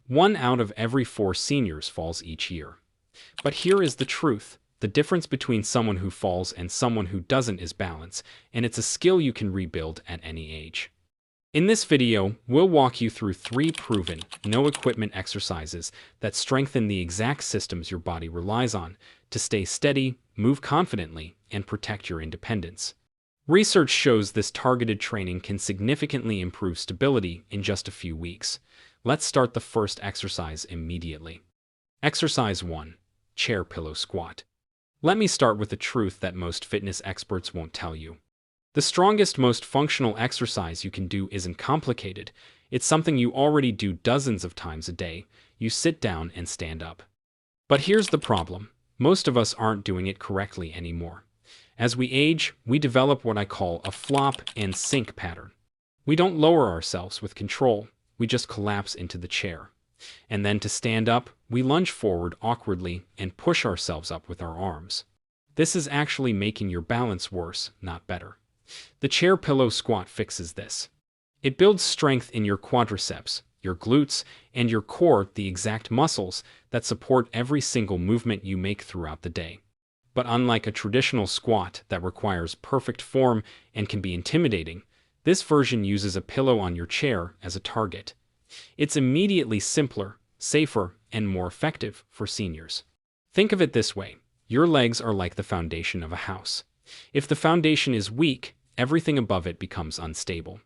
1 out of every 4 seniors falls each year. But here is the truth. The difference between someone who falls and someone who doesn't is balance, and it's a skill you can rebuild at any age. In this video, we'll walk you through 3 proven, no-equipment exercises that strengthen the exact systems your body relies on to stay steady, move confidently, and protect your independence. Research shows this targeted training can significantly improve stability in just a few weeks. Let's start the first exercise immediately. Exercise 1. Chair pillow squat. Let me start with the truth that most fitness experts won't tell you. The strongest, most functional exercise you can do isn't complicated. It's something you already do dozens of times a day. You sit down and stand up. But here's the problem. Most of us aren't doing it correctly anymore. As we age, we develop what I call a flop and sink pattern. We don't lower ourselves with control. We just collapse into the chair. And then to stand up, we lunge forward awkwardly and push ourselves up with our arms. This is actually making your balance worse, not better. The chair pillow squat fixes this. It builds strength in your quadriceps, your glutes, and your core, the exact muscles that support every single movement you make throughout the day. But unlike a traditional squat that requires perfect form and can be intimidating, this version uses a pillow on your chair as a target. It's immediately simpler, safer, and more effective for seniors. Think of it this way. Your legs are like the foundation of a house. If the foundation is weak, everything above it becomes unstable.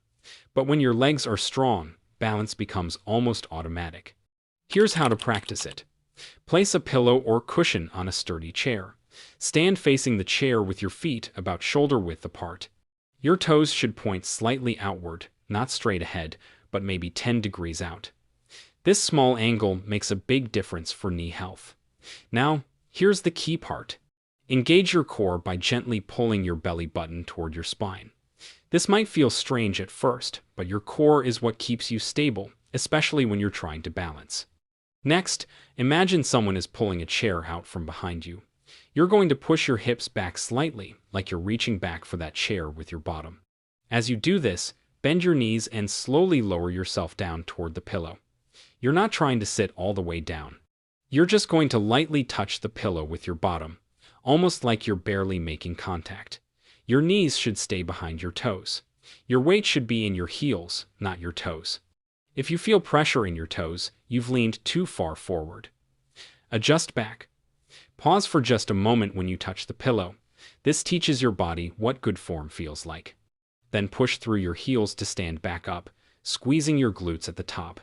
But when your legs are strong, balance becomes almost automatic. Here's how to practice it. Place a pillow or cushion on a sturdy chair. Stand facing the chair with your feet about shoulder width apart. Your toes should point slightly outward, not straight ahead, but maybe 10 degrees out. This small angle makes a big difference for knee health. Now, here's the key part. Engage your core by gently pulling your belly button toward your spine. This might feel strange at first, but your core is what keeps you stable, especially when you're trying to balance. Next, imagine someone is pulling a chair out from behind you. You're going to push your hips back slightly, like you're reaching back for that chair with your bottom. As you do this, bend your knees and slowly lower yourself down toward the pillow. You're not trying to sit all the way down. You're just going to lightly touch the pillow with your bottom, almost like you're barely making contact. Your knees should stay behind your toes. Your weight should be in your heels, not your toes. If you feel pressure in your toes, you've leaned too far forward. Adjust back. Pause for just a moment when you touch the pillow. This teaches your body what good form feels like. Then push through your heels to stand back up, squeezing your glutes at the top.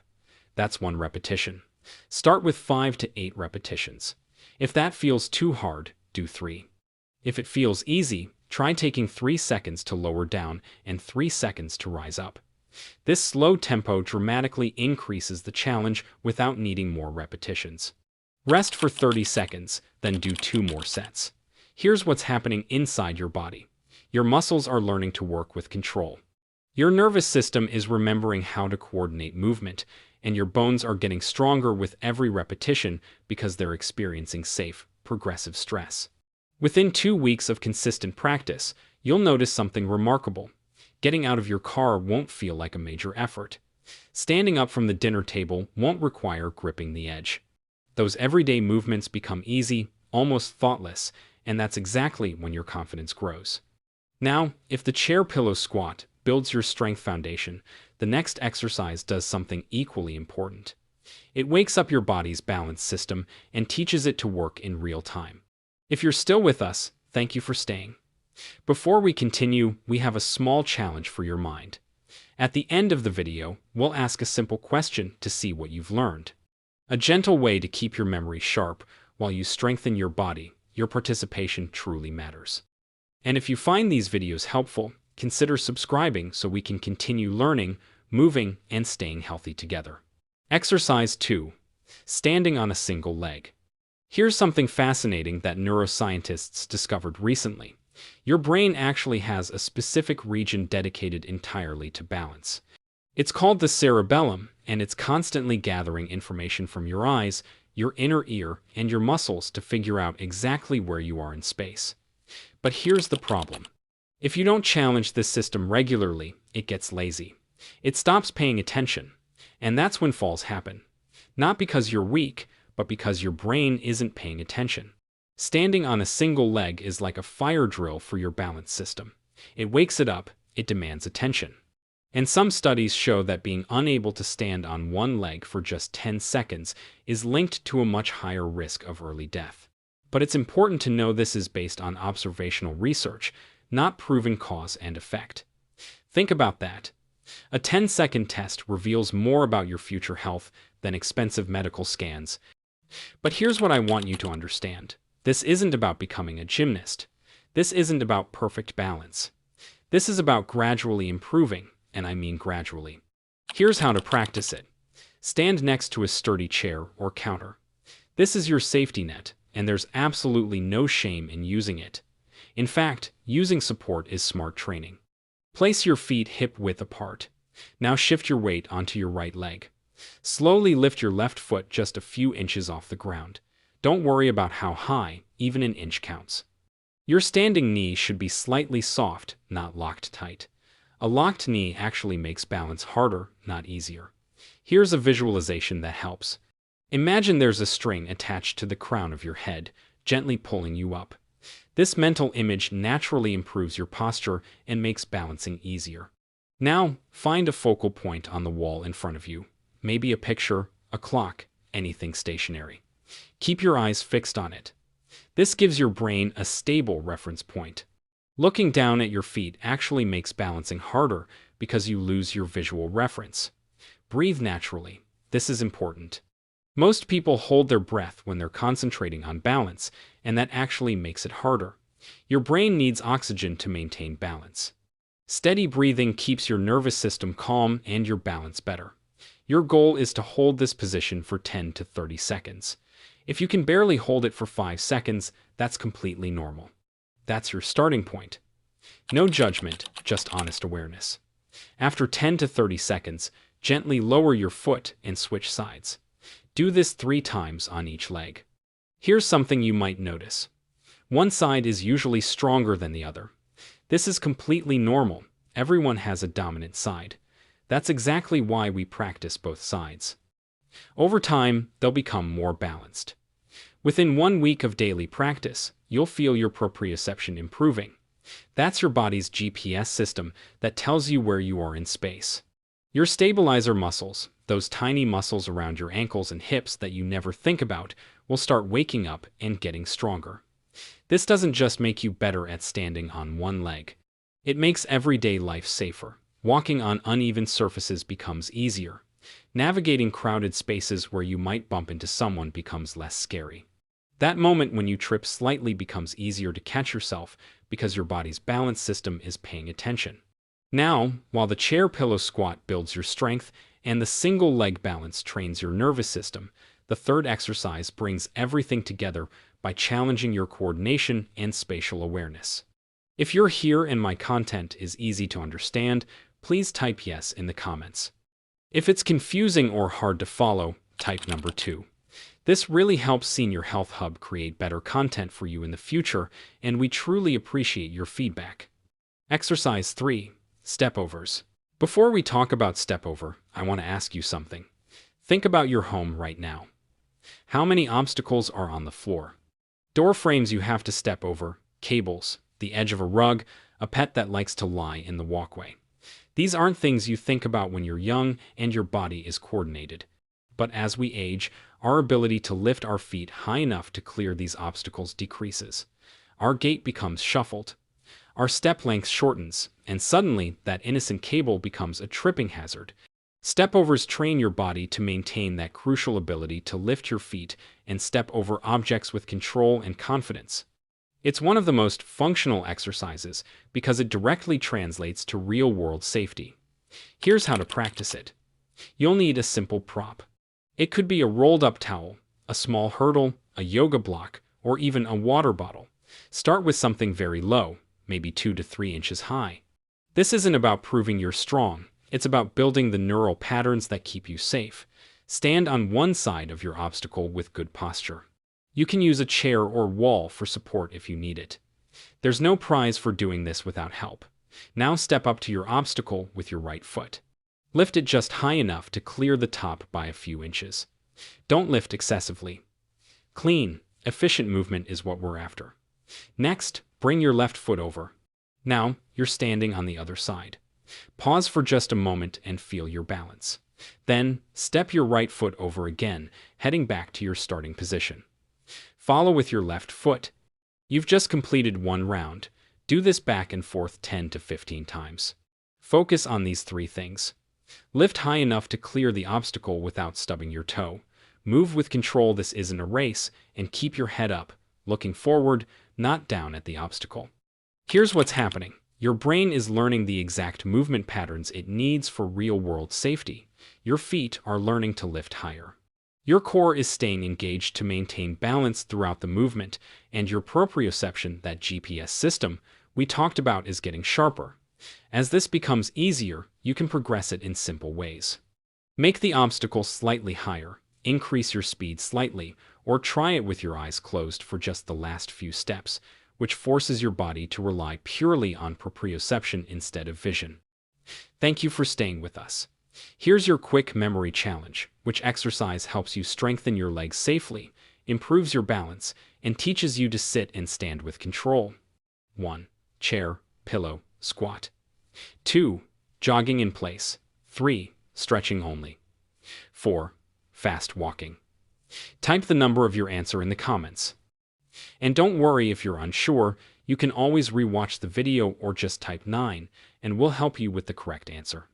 That's 1 repetition. Start with 5 to 8 repetitions. If that feels too hard, do 3. If it feels easy, try taking 3 seconds to lower down and 3 seconds to rise up. This slow tempo dramatically increases the challenge without needing more repetitions. Rest for 30 seconds, then do 2 more sets. Here's what's happening inside your body. Your muscles are learning to work with control. Your nervous system is remembering how to coordinate movement, and your bones are getting stronger with every repetition because they're experiencing safe, progressive stress. Within 2 weeks of consistent practice, you'll notice something remarkable. Getting out of your car won't feel like a major effort. Standing up from the dinner table won't require gripping the edge. Those everyday movements become easy, almost thoughtless, and that's exactly when your confidence grows. Now, if the chair pillow squat builds your strength foundation, the next exercise does something equally important. It wakes up your body's balance system and teaches it to work in real time. If you're still with us, thank you for staying. Before we continue, we have a small challenge for your mind. At the end of the video, we'll ask a simple question to see what you've learned. A gentle way to keep your memory sharp while you strengthen your body. Your participation truly matters. And if you find these videos helpful, consider subscribing so we can continue learning, moving, and staying healthy together. Exercise 2. Standing on a single leg. Here's something fascinating that neuroscientists discovered recently. Your brain actually has a specific region dedicated entirely to balance. It's called the cerebellum, and it's constantly gathering information from your eyes, your inner ear, and your muscles to figure out exactly where you are in space. But here's the problem. If you don't challenge this system regularly, it gets lazy. It stops paying attention, and that's when falls happen. Not because you're weak, but because your brain isn't paying attention. Standing on a single leg is like a fire drill for your balance system. It wakes it up, it demands attention. And some studies show that being unable to stand on one leg for just 10 seconds is linked to a much higher risk of early death. But it's important to know this is based on observational research, not proven cause and effect. Think about that. A 10-second test reveals more about your future health than expensive medical scans. But here's what I want you to understand. This isn't about becoming a gymnast. This isn't about perfect balance. This is about gradually improving, and I mean gradually. Here's how to practice it. Stand next to a sturdy chair or counter. This is your safety net, and there's absolutely no shame in using it. In fact, using support is smart training. Place your feet hip-width apart. Now shift your weight onto your right leg. Slowly lift your left foot just a few inches off the ground. Don't worry about how high, even an inch counts. Your standing knee should be slightly soft, not locked tight. A locked knee actually makes balance harder, not easier. Here's a visualization that helps. Imagine there's a string attached to the crown of your head, gently pulling you up. This mental image naturally improves your posture and makes balancing easier. Now, find a focal point on the wall in front of you. Maybe a picture, a clock, anything stationary. Keep your eyes fixed on it. This gives your brain a stable reference point. Looking down at your feet actually makes balancing harder because you lose your visual reference. Breathe naturally. This is important. Most people hold their breath when they're concentrating on balance, and that actually makes it harder. Your brain needs oxygen to maintain balance. Steady breathing keeps your nervous system calm and your balance better. Your goal is to hold this position for 10 to 30 seconds. If you can barely hold it for 5 seconds, that's completely normal. That's your starting point. No judgment, just honest awareness. After 10 to 30 seconds, gently lower your foot and switch sides. Do this 3 times on each leg. Here's something you might notice. One side is usually stronger than the other. This is completely normal. Everyone has a dominant side. That's exactly why we practice both sides. Over time, they'll become more balanced. Within 1 week of daily practice, you'll feel your proprioception improving. That's your body's GPS system that tells you where you are in space. Your stabilizer muscles, those tiny muscles around your ankles and hips that you never think about, will start waking up and getting stronger. This doesn't just make you better at standing on one leg. It makes everyday life safer. Walking on uneven surfaces becomes easier. Navigating crowded spaces where you might bump into someone becomes less scary. That moment when you trip slightly becomes easier to catch yourself because your body's balance system is paying attention. Now, while the chair pillow squat builds your strength and the single leg balance trains your nervous system, the third exercise brings everything together by challenging your coordination and spatial awareness. If you're here and my content is easy to understand, please type yes in the comments. If it's confusing or hard to follow, type number 2. This really helps Senior Health Hub create better content for you in the future, and we truly appreciate your feedback. Exercise 3. Stepovers. Before we talk about Stepover, I want to ask you something. Think about your home right now. How many obstacles are on the floor? Door frames you have to step over, cables, the edge of a rug, a pet that likes to lie in the walkway. These aren't things you think about when you're young and your body is coordinated. But as we age, our ability to lift our feet high enough to clear these obstacles decreases. Our gait becomes shuffled. Our step length shortens, and suddenly that innocent cable becomes a tripping hazard. Stepovers train your body to maintain that crucial ability to lift your feet and step over objects with control and confidence. It's one of the most functional exercises because it directly translates to real-world safety. Here's how to practice it. You'll need a simple prop. It could be a rolled-up towel, a small hurdle, a yoga block, or even a water bottle. Start with something very low, maybe 2 to 3 inches high. This isn't about proving you're strong. It's about building the neural patterns that keep you safe. Stand on one side of your obstacle with good posture. You can use a chair or wall for support if you need it. There's no prize for doing this without help. Now step up to your obstacle with your right foot. Lift it just high enough to clear the top by a few inches. Don't lift excessively. Clean, efficient movement is what we're after. Next, bring your left foot over. Now, you're standing on the other side. Pause for just a moment and feel your balance. Then, step your right foot over again, heading back to your starting position. Follow with your left foot. You've just completed one round. Do this back and forth 10 to 15 times. Focus on these three things. Lift high enough to clear the obstacle without stubbing your toe. Move with control, this isn't a race, and keep your head up, looking forward, not down at the obstacle. Here's what's happening. Your brain is learning the exact movement patterns it needs for real-world safety. Your feet are learning to lift higher. Your core is staying engaged to maintain balance throughout the movement, and your proprioception, that GPS system we talked about, is getting sharper. As this becomes easier, you can progress it in simple ways. Make the obstacle slightly higher, increase your speed slightly, or try it with your eyes closed for just the last few steps, which forces your body to rely purely on proprioception instead of vision. Thank you for staying with us. Here's your quick memory challenge, which exercise helps you strengthen your legs safely, improves your balance, and teaches you to sit and stand with control. 1. Chair, pillow, squat. 2. Jogging in place. 3. Stretching only. 4. Fast walking. Type the number of your answer in the comments. And don't worry if you're unsure, you can always rewatch the video or just type 9, and we'll help you with the correct answer.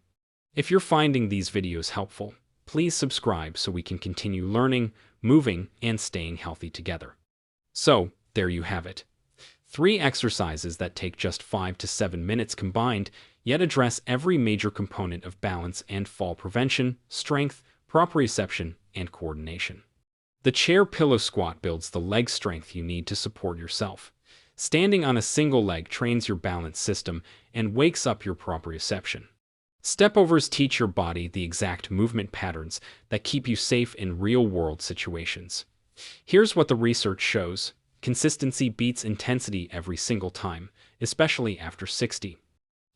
If you're finding these videos helpful, please subscribe so we can continue learning, moving, and staying healthy together. So, there you have it. 3 exercises that take just 5 to 7 minutes combined, yet address every major component of balance and fall prevention, strength, proprioception, and coordination. The chair pillow squat builds the leg strength you need to support yourself. Standing on a single leg trains your balance system and wakes up your proprioception. Stepovers teach your body the exact movement patterns that keep you safe in real-world situations. Here's what the research shows. Consistency beats intensity every single time, especially after 60.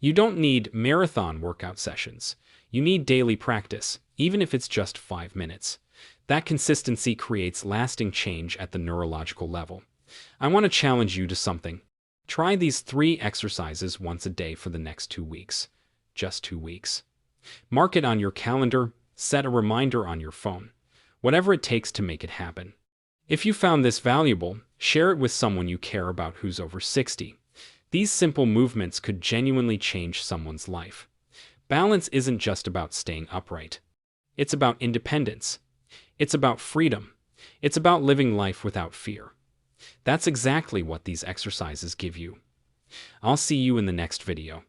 You don't need marathon workout sessions. You need daily practice, even if it's just 5 minutes. That consistency creates lasting change at the neurological level. I want to challenge you to something. Try these 3 exercises once a day for the next 2 weeks. Just 2 weeks. Mark it on your calendar, set a reminder on your phone. Whatever it takes to make it happen. If you found this valuable, share it with someone you care about who's over 60. These simple movements could genuinely change someone's life. Balance isn't just about staying upright. It's about independence. It's about freedom. It's about living life without fear. That's exactly what these exercises give you. I'll see you in the next video.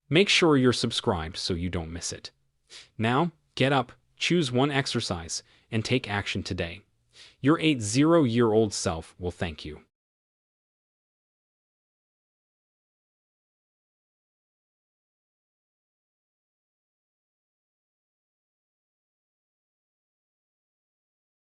Make sure you're subscribed so you don't miss it. Now, get up, choose one exercise, and take action today. Your 80-year-old self will thank you.